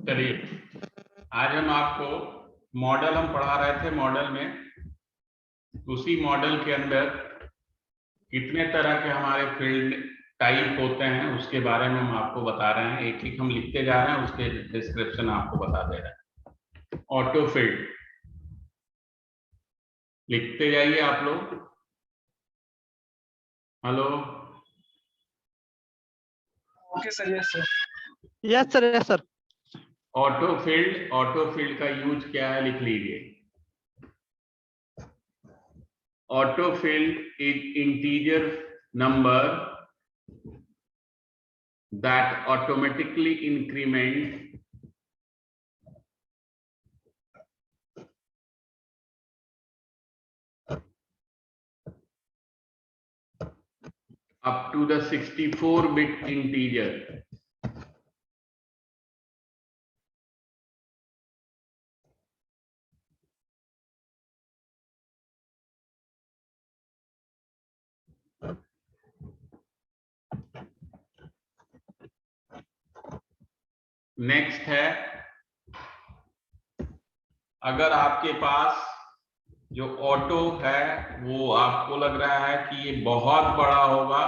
चलिए, आज हम आपको मॉडल हम पढ़ा रहे थे। मॉडल में, उसी मॉडल के अंदर कितने तरह के हमारे फील्ड टाइप होते हैं उसके बारे में हम आपको बता रहे हैं। एक एक हम लिखते जा रहे हैं, उसके डिस्क्रिप्शन आपको बता दे रहे हैं। ऑटो फील्ड लिखते जाइए आप लोग। Hello, okay sir. Yes sir. Yes sir, yes sir. Auto field का यूज क्या है लिख लीजिए। Auto field is integer number that automatically increment up to the 64-bit integer. Next है, अगर आपके पास जो ऑटो है वो आपको लग रहा है कि ये बहुत बड़ा होगा,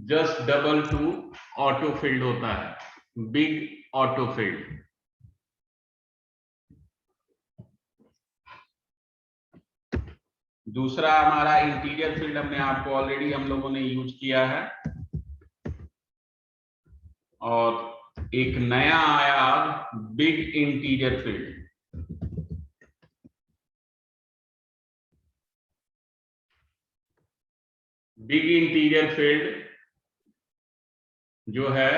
just double two auto field होता है, बिग ऑटो फील्ड। दूसरा हमारा इंटीरियर फील्ड हमने आपको ऑलरेडी हम लोगों ने यूज किया है, और एक नया आया big integer field. Big integer field जो है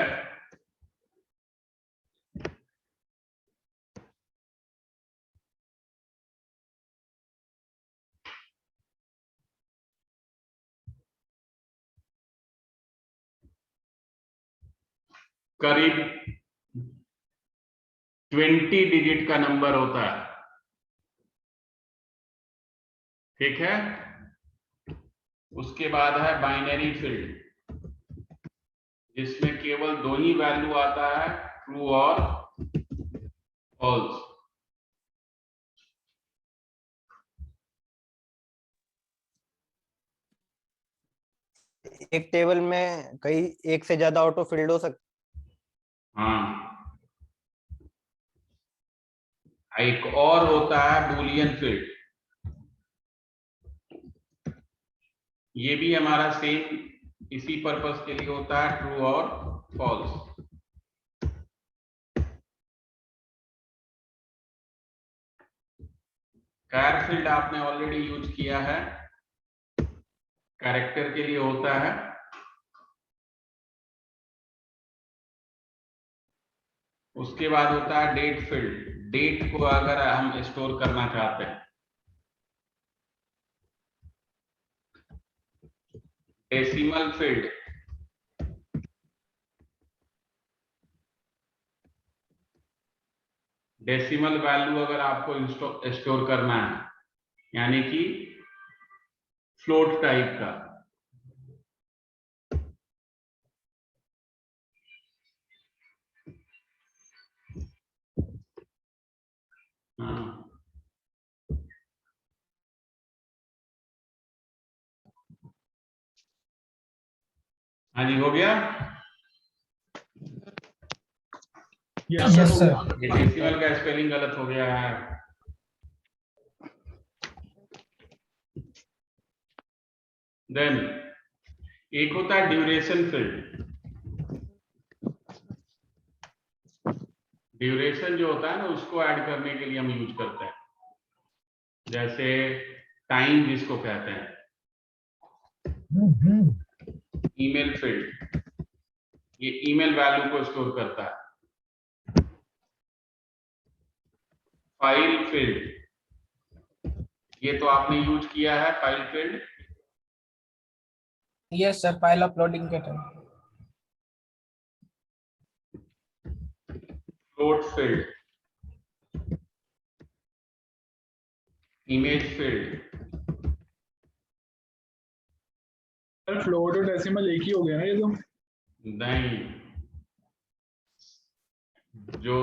करीब 20 डिजिट का नंबर होता है, ठीक है। उसके बाद है बाइनरी फील्ड, जिसमें केवल दो ही वैल्यू आता है, ट्रू और फॉल्स। एक टेबल में कई एक से ज्यादा ऑटो फील्ड हो सकते। हाँ, एक और होता है बूलियन फील्ड, ये भी हमारा सेम इसी पर्पस के लिए होता है, ट्रू और फॉल्स। कैर फील्ड आपने ऑलरेडी यूज किया है, कैरेक्टर के लिए होता है। उसके बाद होता है डेट फील्ड, डेट को अगर हम स्टोर करना चाहते हैं। डेसिमल फील्ड, डेसिमल वैल्यू अगर आपको स्टोर करना है, यानी कि फ्लोट टाइप का। हाँ जी, हो गया। Yes sir. ये डेसिमल का स्पेलिंग गलत हो गया है। देन एक होता है ड्यूरेशन फील्ड। ड्यूरेशन जो होता है ना, उसको ऐड करने के लिए हम यूज करते हैं, जैसे टाइम जिसको कहते हैं। ईमेल फील्ड, ये ईमेल वैल्यू को स्टोर करता है। फाइल फील्ड, ये तो आपने यूज किया है file field. Yes sir, file uploading के time. Float field, image field. Sir float और डेसिमल एक ही हो गया ना ये तो। नहीं, जो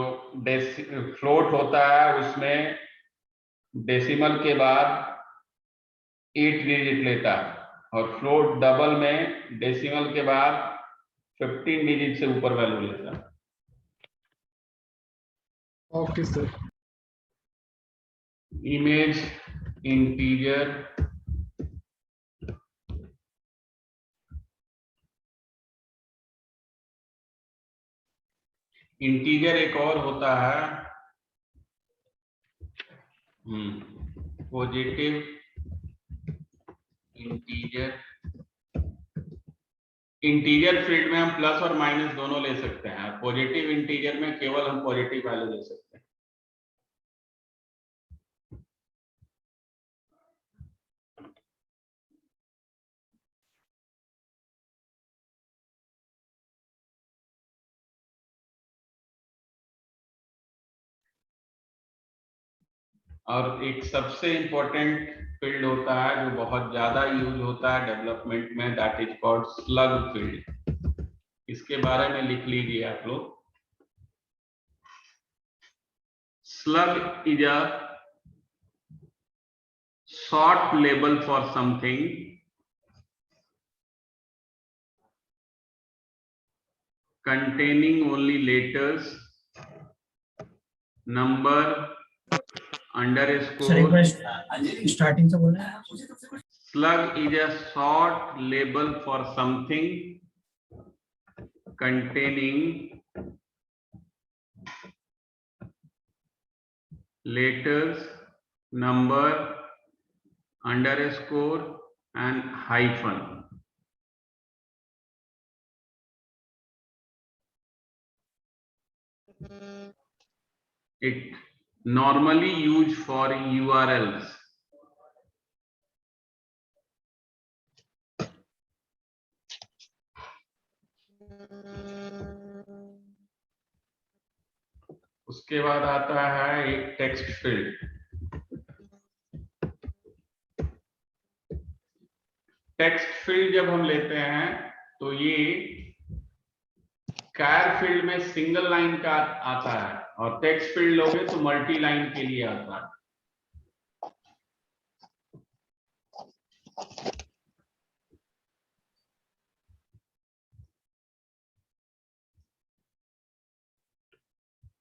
फ्लोट होता है उसमें डेसिमल के बाद 8 डिजिट लेता है, और फ्लोट डबल में डेसिमल के बाद 15 डिजिट से ऊपर वैल्यू लेता है। Okay sir. Image integer, integer एक और होता है पॉजिटिव इंटीजर। इंटीजर फील्ड में हम प्लस और माइनस दोनों ले सकते हैं। पॉजिटिव इंटीजर में केवल हम पॉजिटिव वैल्यू ले सकते हैं। और एक सबसे इंपॉर्टेंट फील्ड होता है जो बहुत ज्यादा यूज होता है डेवलपमेंट में, that is called slug field. इसके बारे में लिख लीजिए आप लोग। Slug is a short label for something containing only letters, number, underscore. Starting से बोल रहे हैं। Slug is a short label for something containing letters, number, underscore and hyphen. It normally used for URLs. उसके बाद आता है एक text field. Text field जब हम लेते हैं तो ये कैर फील्ड में सिंगल लाइन का आता है, और टेक्स्ट फील्ड लोगे तो मल्टी लाइन के लिए आता है।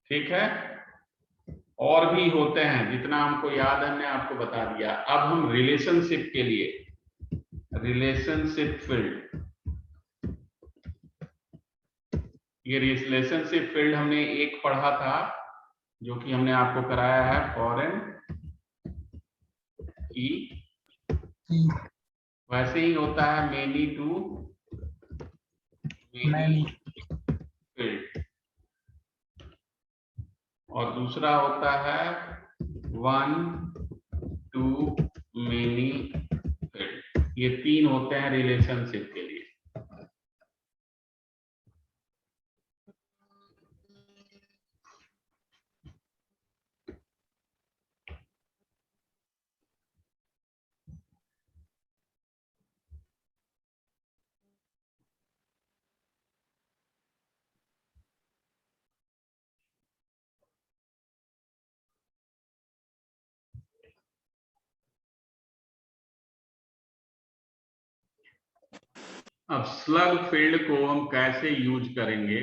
ठीक है, और भी होते हैं, जितना हमको याद है मैं आपको बता दिया। अब हम रिलेशनशिप के लिए, रिलेशनशिप फील्ड, ये रिलेशनशिप फील्ड हमने एक पढ़ा था जो कि हमने आपको कराया है फॉरेन की। वैसे ही होता है मेनी टू मेनी फील्ड, और दूसरा होता है वन टू मेनी फील्ड। ये तीन होते हैं रिलेशनशिप के लिए। अब स्लग फील्ड को हम कैसे यूज करेंगे,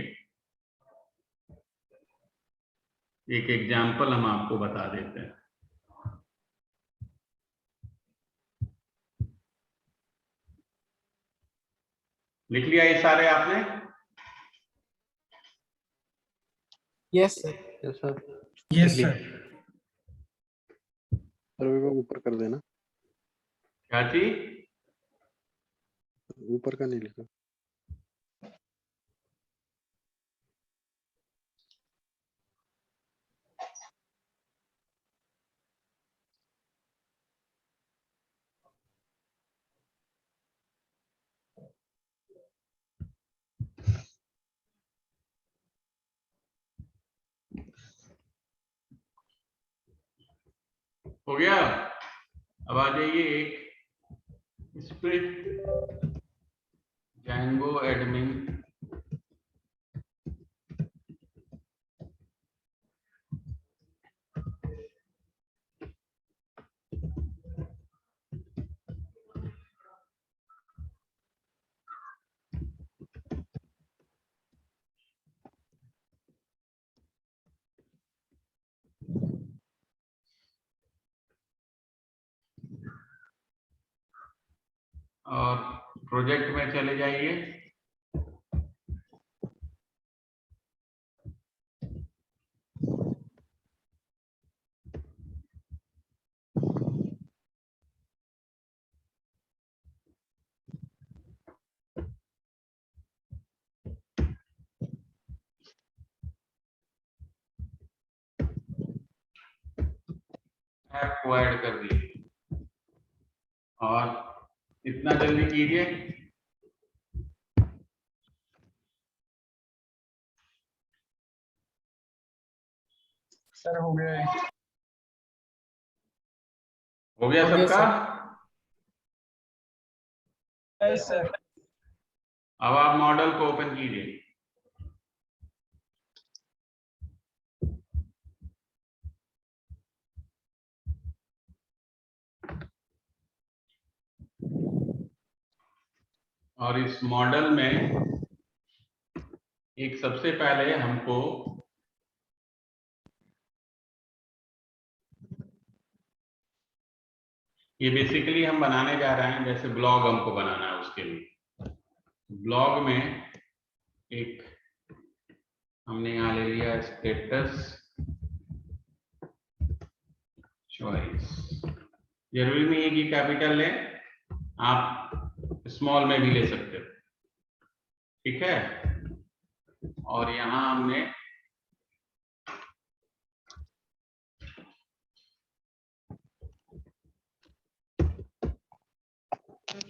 एक एग्जांपल हम आपको बता देते हैं। लिख लिया ये सारे आपने? Yes, sir. Yes, sir. Yes, sir. सर्वे को ऊपर कर देना, क्या चीज? ऊपर का नहीं लिखा। हो गया? अब आ जाइए एक इस पे Django एडमिन और प्रोजेक्ट में चले जाइए। ऐप को ऐड कर दिए और इतना जल्दी कीजिए। सर हो गया है। हो गया हो गया, सबका? Yes, sir. अब आप मॉडल को ओपन कीजिए। और इस मॉडल में एक सबसे पहले हमको ये बेसिकली हम बनाने जा रहे हैं, जैसे ब्लॉग हमको बनाना है, उसके लिए ब्लॉग में एक हमने यहाँ ले लिया स्टेटस चॉइस। जरूरी नहीं है कि कैपिटल लें, आप स्मॉल में भी ले सकते हो, ठीक है। और यहाँ हमने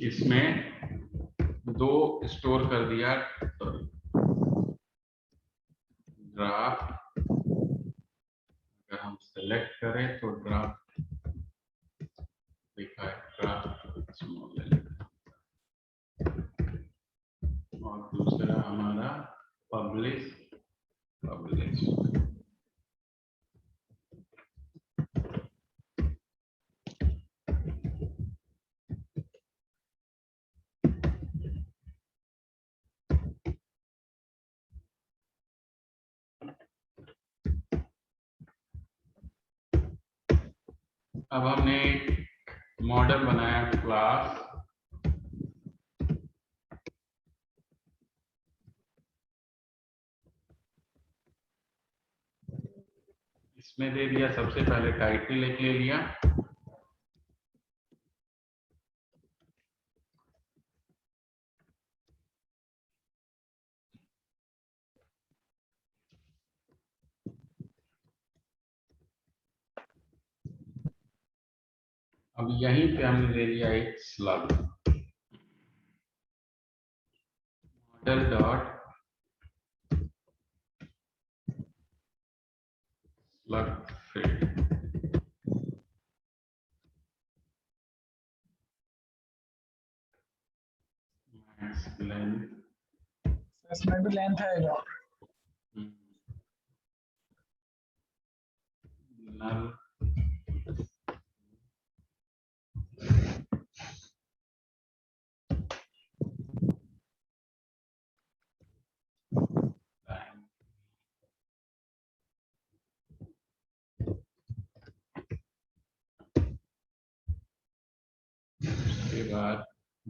इसमें 2 स्टोर कर दिया ड्राफ्ट। अगर हम सेलेक्ट करें तो ड्राफ्ट लिखा है, ड्राफ्ट स्मॉल ले लेते हैं। और दूसरा हमारा पब्लिश। अब हमने एक मॉडल बनाया क्लास, इसमें दे दिया सबसे पहले टाइटल एक ले लिया, अब यहीं पे हमने ले लिया एक slug, model dot slug field. Length इसमें भी लेंथ आएगा। नल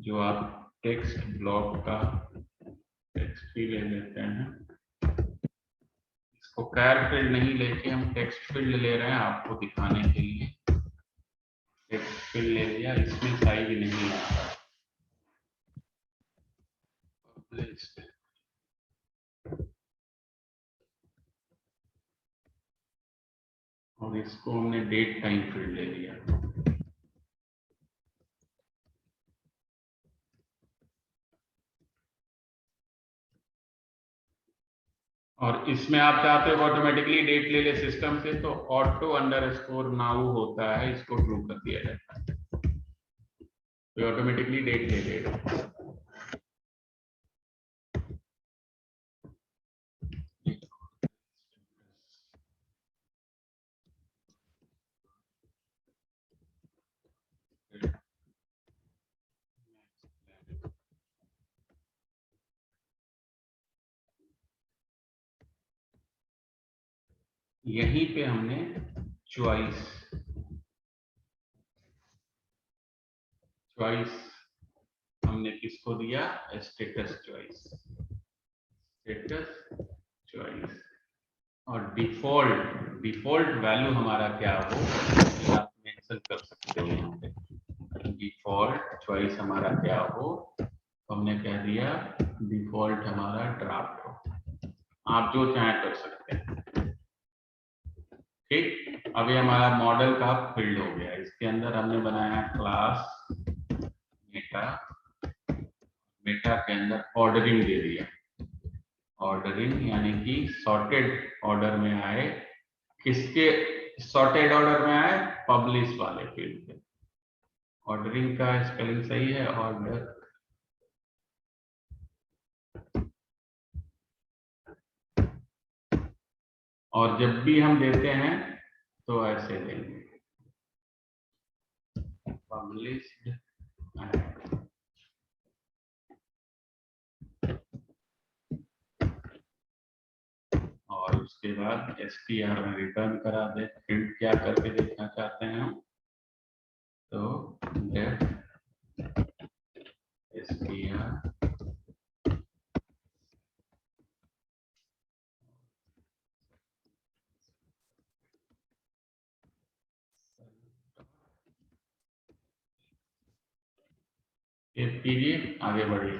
जो आप टेक्स्ट ब्लॉक का टेक्स्ट भी ले लेते हैं, इसको कैर फील्ड नहीं लेके हम टेक्स्ट फील्ड ले रहे हैं आपको दिखाने के लिए। टेक्स्ट फील्ड ले लिया, इसमें साइज नहीं आ रहा। और इसको हमने डेट टाइम फील्ड ले लिया। और इसमें आप चाहते हो ऑटोमेटिकली डेट ले ले सिस्टम से, तो ऑटो अंडरस्कोर नाउ होता है, इसको ट्रू कर दिया जाता है तो ऑटोमेटिकली डेट ले लेगा। यहीं पे हमने चॉइस हमने किसको दिया? Status choice. और डिफॉल्ट वैल्यू हमारा क्या हो आप मेंशन कर सकते हो यहाँ पे। डिफॉल्ट चॉइस हमारा क्या हो, तो हमने कह दिया डिफॉल्ट हमारा ड्राफ्ट हो। आप जो चाहे कर सकते हैं। ठीक, अभी हमारा मॉडल का फील्ड हो गया। इसके अंदर हमने बनाया क्लास मेटा के अंदर ऑर्डरिंग दे दिया। ऑर्डरिंग यानी कि सॉर्टेड ऑर्डर में आए। किसके सॉर्टेड ऑर्डर में आए? पब्लिश वाले फील्ड पे। ऑर्डरिंग का स्पेलिंग सही है ऑर्डर। और जब भी हम देते हैं तो ऐसे देंगे पब्लिश्ड। और उसके बाद str में रिटर्न करा दे। प्रिंट क्या करके देखना चाहते हैं हम, तो def str सेव कीजिए, आगे बढ़िए।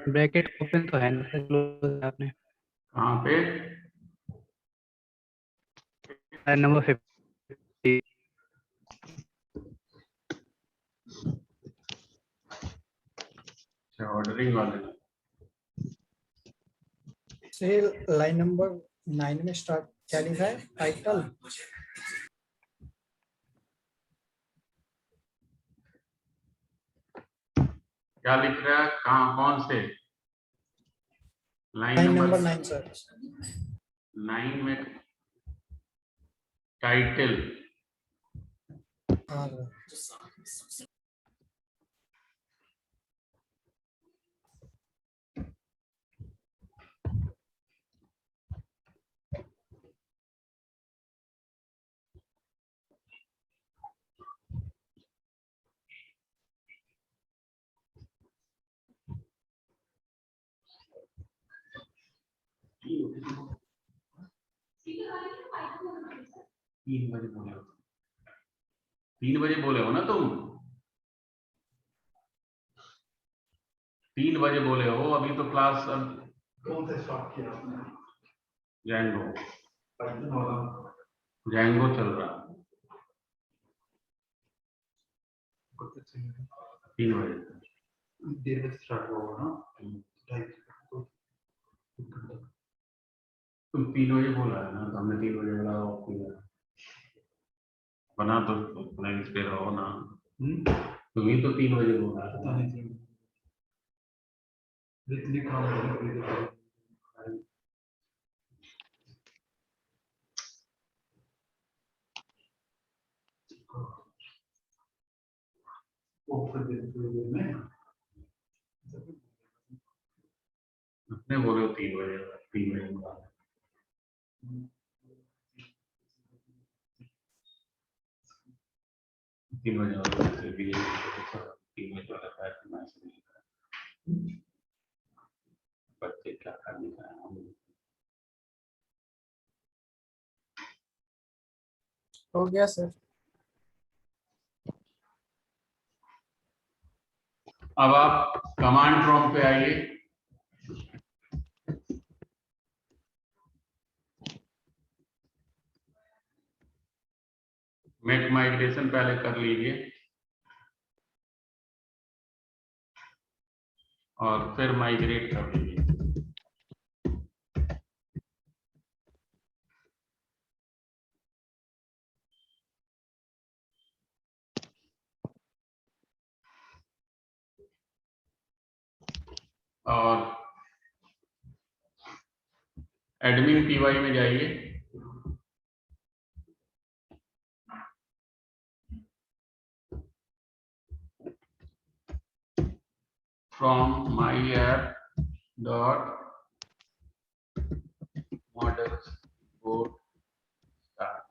ब्रैकेट ओपन तो है ना सर, क्लोज आपने? कहाँ पे? नंबर 50। अच्छा, ऑर्डरिंग वाले में। से लाइन नंबर 9 में स्टार्ट क्या लिखा है? टाइटल। क्या लिख रहा है? कहाँ, कौन से line line number? Number 9 sir. 9 में टाइटल। हाँ तीन बजे बोले हो, 3 बजे बोले हो ना तुम? 3 बजे बोले हो। अभी तो क्लास अब कौन सा स्टार्ट किया आपने? जैंगो पाइथन वाला? जैंगो चल रहा 3 बजे। देर में स्टार्ट हुआ ना? तुम 3 बजे बोला है ना, तो हमने 3 बजे बोला ऑफ किया। बना तो लाइन पे रहो ना। तुम्ही तो 3 बजे बोला था। पता नहीं थी इतनी काम हो वो फिर थोड़ी देर में अपने बोले 3 बजे, 3 बजे बोला। 3 बजे वाला फिर भी 3 बजे वाला था कि मैं से नहीं करा। बच्चे क्या करने का है हम। हो गया सर। अब आप कमांड प्रॉम्प्ट पे आइए। मेक माइग्रेशन पहले कर लीजिए और फिर माइग्रेट कर लीजिए। और एडमिन पीवाई में जाइए। From my app dot models board start.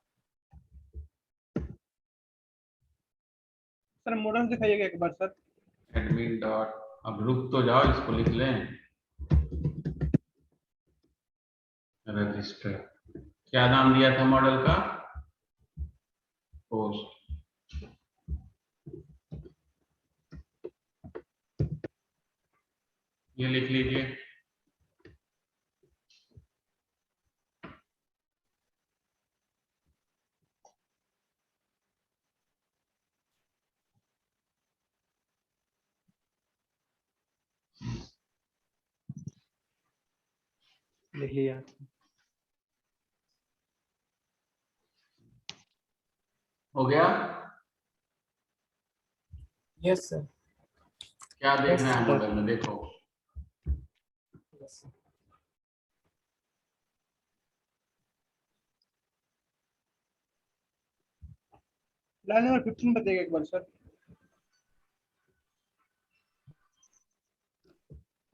Sir model दिखाइएगा एक बार सर। एडमिन डॉट, अब रुक तो जाओ, इसको लिख लें। रजिस्टर, क्या नाम दिया था मॉडल का? पोस्ट। ये लिख लीजिए। लिख लिया। हो गया? Yes sir. क्या देखना है Yes, मॉडल में, देखो। लाइन नंबर 15 बताइएगा एक बार सर।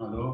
हेलो,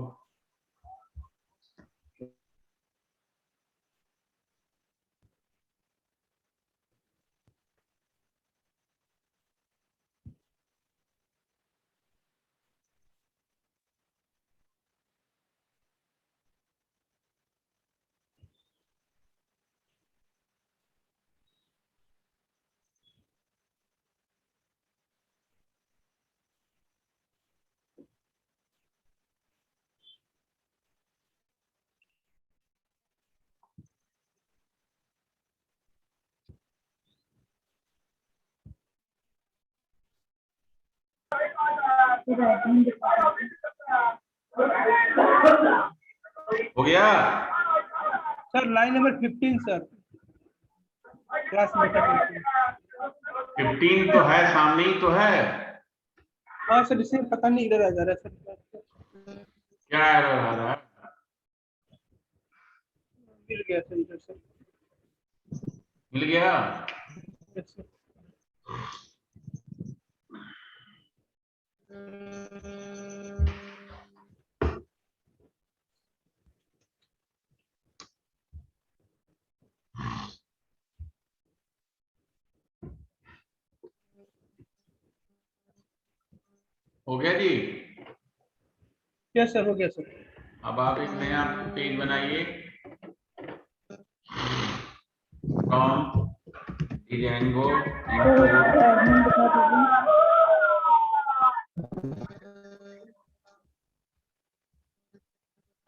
हो गया? Sir line number 15 sir, class Meta 15 तो है, सामने ही तो है। हाँ सर, इसमें पता नहीं इधर आ जा रहा है सर। क्या एरर आ रहा है? मिल गया सर इधर से। मिल गया? Yes sir. हो गया जी? यस सर, हो गया सर। अब आप एक नया पेज बनाइए। फ्रॉम डिजाइनगो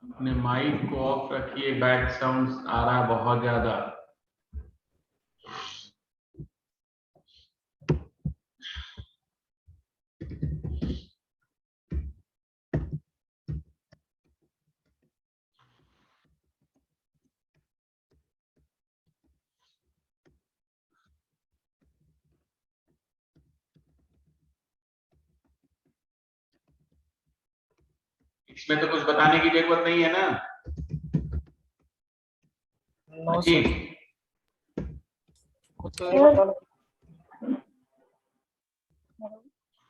अपने माइक को ऑफ रखिए, बैक साउंड आ रहा है बहुत ज्यादा। इसमें तो कुछ बताने की जरूरत नहीं है ना। नो जी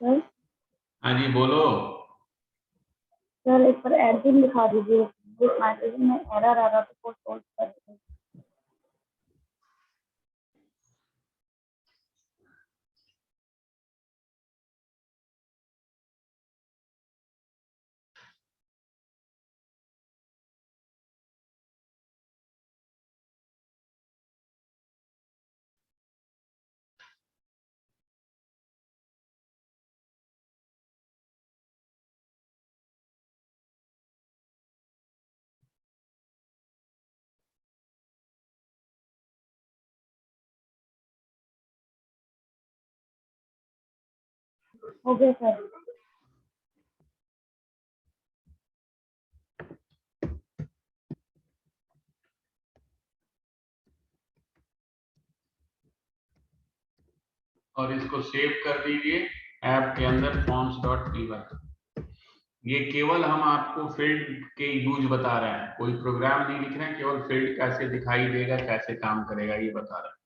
सर। हाँ जी बोलो। सर इस पर एडिटिंग दिखा दीजिए, जिस मैसेज में एरर आ रहा था वो सोल्व कर दीजिए। हो गया सर। और इसको सेव कर दीजिए ऐप के अंदर forms.py। ये केवल हम आपको फील्ड के यूज बता रहे हैं, कोई प्रोग्राम नहीं लिख रहे हैं, केवल फील्ड कैसे दिखाई देगा, कैसे काम करेगा ये बता रहे हैं।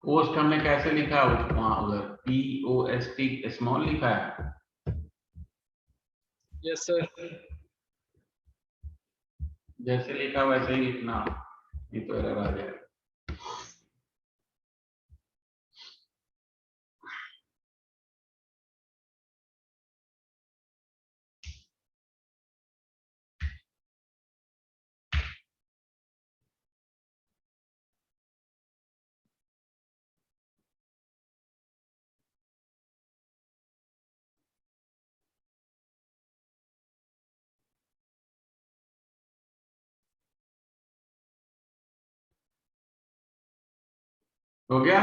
पोस्ट हमने कैसे लिखा है वहां उधर POST स्मॉल लिखा है। Yes sir. जैसे लिखा वैसे ही लिखना, ये तो एरर आ जाएगा। हो गया।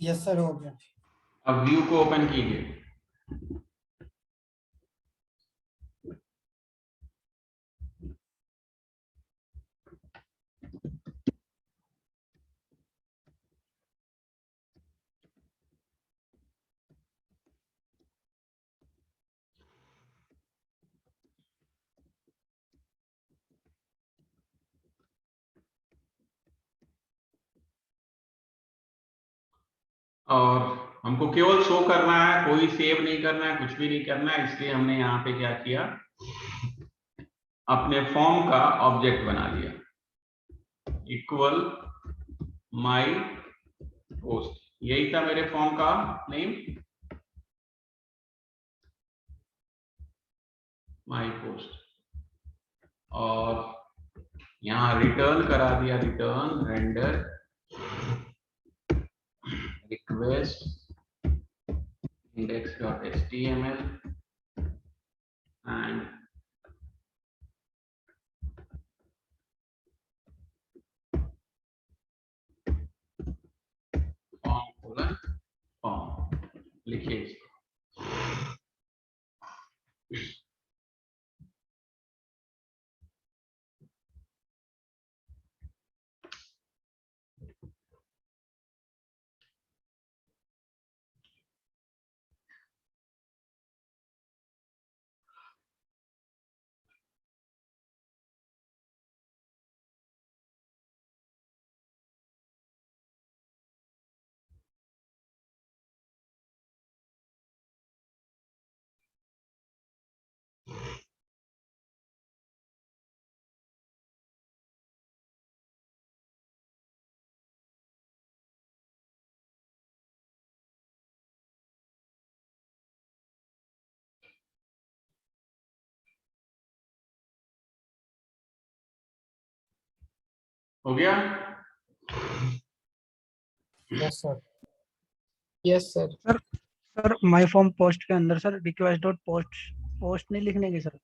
यस सर, हो गया। अब व्यू को ओपन कीजिए। और हमको केवल शो करना है, कोई सेव नहीं करना है, कुछ भी नहीं करना है, इसलिए हमने यहाँ पे क्या किया, अपने फॉर्म का ऑब्जेक्ट बना लिया इक्वल माई पोस्ट। यही था मेरे फॉर्म का नेम, माई पोस्ट। और यहाँ रिटर्न करा दिया, return render request index.html and form लिखिए इसको। हो गया। Yes, sir. Yes, sir. Sir my form post के अंदर सर रिक्वेस्ट डॉट पोस्ट नहीं लिखने की सर।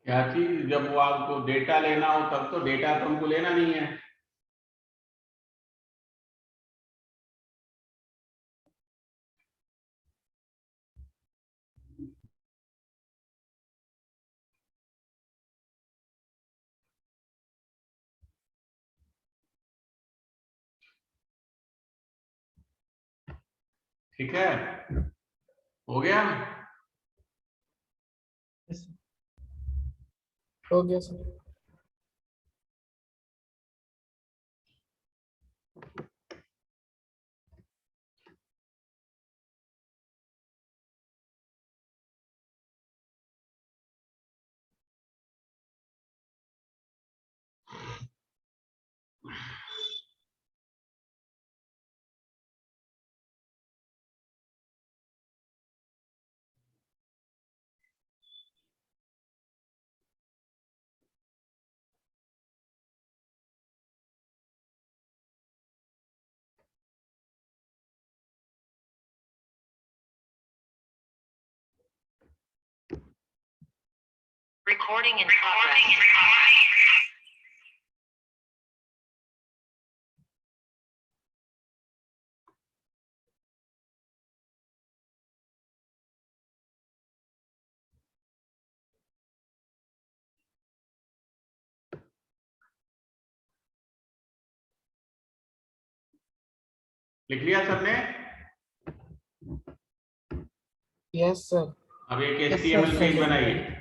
क्या चीज? जब वो आपको डेटा लेना हो तब तो, डेटा तो हमको लेना नहीं है। ठीक है, हो गया। हो गया सर। Recording in progress. लिख लिया सबने? Yes sir. अब एक Yes, HTML sir. पेज बनाइए।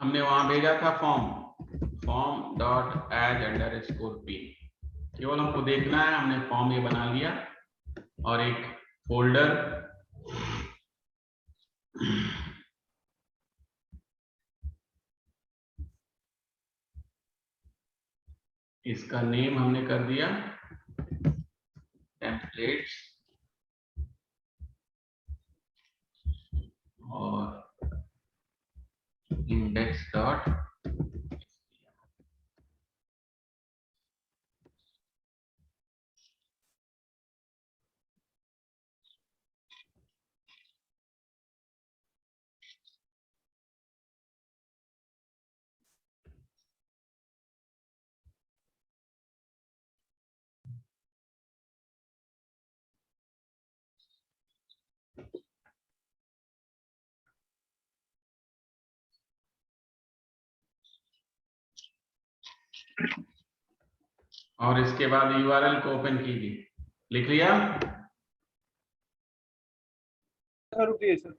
हमने वहां भेजा था form dot ed underscore P. केवल हमको देखना है, हमने फॉर्म ये बना लिया और एक फोल्डर इसका नेम हमने कर दिया टेम्पलेट्स और इंडेक्स डॉट और इसके बाद URL को ओपन कीजिए। लिख लिया? रुकिए सर।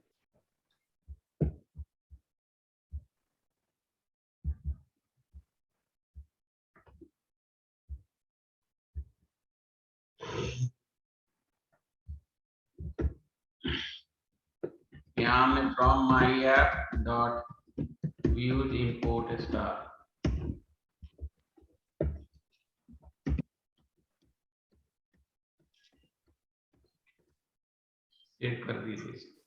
यहाँ हमने from my app dot views import star save कर दीजिए।